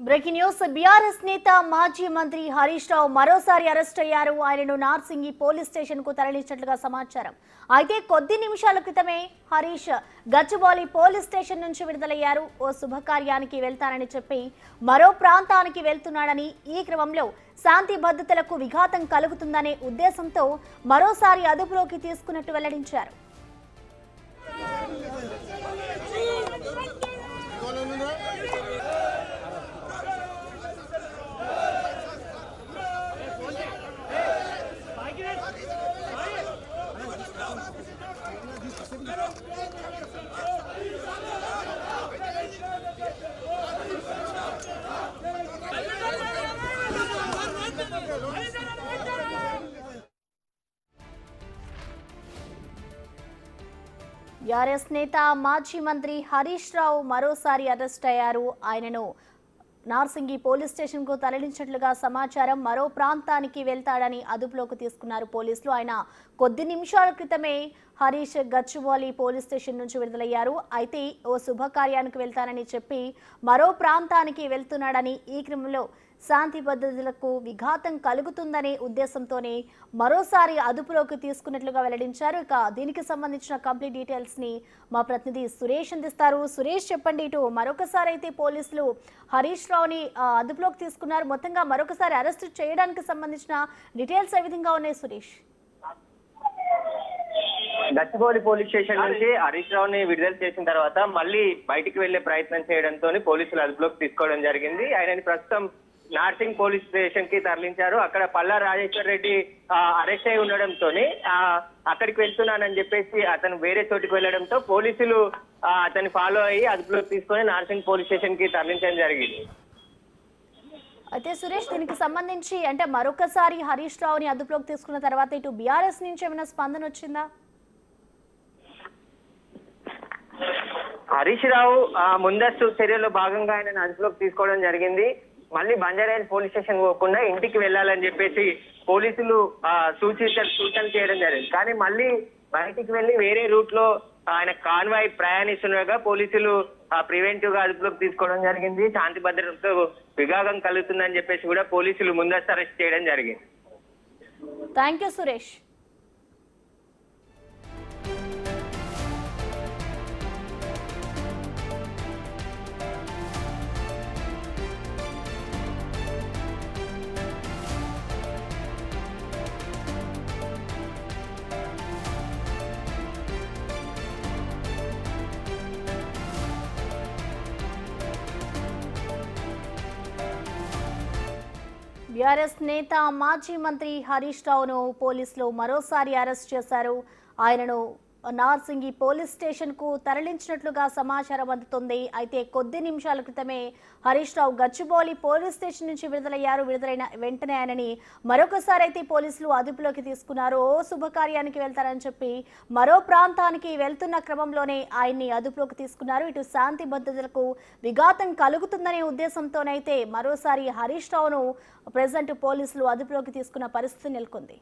Breaking news BRS నేత మాజీ మంత్రి హరీష్ రావు మరోసారి అరెస్ట్ అయ్యారు. ఆయనను నార్సింగి పోలీస్ స్టేషన్ కు తరలించినట్లుగా సమాచారం. అయితే కొద్ది నిమిషాల క్రితమే హరీష్ గచ్చిబౌలి పోలీస్ స్టేషన్ నుంచి విడుదలయ్యారు. ఓ శుభకార్యానికి వెళ్తానని చెప్పి మరో ప్రాంతానికి వెళ్తున్నాడని, ఈ క్రమంలో శాంతి భద్రతలకు విఘాతం కలుగుతుందనే ఉద్దేశంతో మరోసారి అదుపులోకి తీసుకున్నట్టు వెల్లడించారు. బీఆర్ఎస్ నేత మాజీ మంత్రి హరీష్ రావు మరోసారి అరెస్ట్ అయ్యారు. ఆయనను నార్సింగి పోలీస్ స్టేషన్ కు తరలించినట్లుగా సమాచారం. మరో ప్రాంతానికి వెళ్తాడని అదుపులోకి తీసుకున్నారు పోలీసులు. ఆయన కొద్ది నిమిషాల క్రితమే హరీష్ గచ్చిబౌలి పోలీస్ స్టేషన్ నుంచి విడుదలయ్యారు. అయితే ఓ శుభకార్యానికి వెళ్తానని చెప్పి మరో ప్రాంతానికి వెళ్తున్నాడని, ఈ క్రమంలో శాంతి భద్రతలకు విఘాతం కలుగుతుందనే ఉద్దేశంతోనే మరోసారి అదుపులోకి తీసుకున్నట్లుగా వెల్లడించారు. ఇక దీనికి సంబంధించిన కంప్లీట్ డీటెయిల్స్ ని మా ప్రతినిధి సురేష్ అందిస్తారు. సురేష్, చెప్పండి. ఇటు మరొకసారి అయితే పోలీసులు హరీష్ రావుని అదుపులోకి తీసుకున్నారు. మొత్తంగా మరొకసారి అరెస్ట్ చేయడానికి సంబంధించిన డీటెయిల్స్ ఏ విధంగా ఉన్నాయి సురేష్? గచ్చిబౌలి పోలీస్ స్టేషన్ నుంచి హరీష్ రావుని విడుదల చేసిన తర్వాత మళ్ళీ బయటికి వెళ్లే ప్రయత్నం చేయడంతో పోలీసులు అదుపులోకి తీసుకోవడం జరిగింది. ఆయనని ప్రస్తుతం నార్సింగ్ పోలీస్ స్టేషన్ కి తరలించారు. అక్కడ పల్లా రాజేశ్వర్ రెడ్డి అరెస్ట్ అయి ఉండడంతో అక్కడికి వెళ్తున్నానని చెప్పేసి అతను వేరే చోటికి వెళ్లడంతో పోలీసులు అతన్ని ఫాలో అయ్యి అదుపులోకి తీసుకొని నార్సింగ్ పోలీస్ స్టేషన్ కి తరలించడం జరిగింది. అయితే సురేష్, దీనికి సంబంధించి అంటే మరొకసారి హరీష్ రావుని అదుపులోకి తీసుకున్న తర్వాత ఇటు బీఆర్ఎస్ నుంచి ఏమైనా స్పందన వచ్చిందా? హరీష్ రావు ముందస్తు చర్యల్లో భాగంగా ఆయన అదుపులోకి తీసుకోవడం జరిగింది. మళ్ళీ బంజారాహిల్ పోలీస్ స్టేషన్ పోకుండా ఇంటికి వెళ్ళాలని చెప్పేసి పోలీసులు సూచన చేయడం జరిగింది. కానీ మళ్ళీ బయటికి వెళ్లి వేరే రూట్ లో ఆయన కాన్వాయ్ ప్రయాణిస్తుండగా పోలీసులు ప్రివెంటివ్ గా అదుపులోకి తీసుకోవడం జరిగింది. శాంతి భద్రతతో విఘాతం కలుగుతుందని చెప్పేసి కూడా పోలీసులు ముందస్తు అరెస్ట్ చేయడం జరిగింది. Thank you Suresh. బీఆర్ఎస్ నేత మాజీ మంత్రి హరీష్ రావును పోలీసులు మరోసారి అరెస్ట్ చేశారు. ఆయనను నార్సింగి పోలీస్ స్టేషన్ కు తరలించినట్లుగా సమాచారం అందుతుంది. అయితే కొద్ది నిమిషాల క్రితమే హరీష్ రావు గచ్చిబౌలి పోలీస్ స్టేషన్ నుంచి విడుదలయ్యారు. విడుదలైన వెంటనే ఆయనని మరొకసారి అయితే పోలీసులు అదుపులోకి తీసుకున్నారు. ఓ శుభకార్యానికి వెళ్తారని చెప్పి మరో ప్రాంతానికి వెళ్తున్న క్రమంలోనే ఆయన్ని అదుపులోకి తీసుకున్నారు. ఇటు శాంతి భద్రతలకు విఘాతం కలుగుతుందనే ఉద్దేశంతోనైతే మరోసారి హరీష్ రావును ప్రెజెంట్ పోలీసులు అదుపులోకి తీసుకున్న పరిస్థితి నెలకొంది.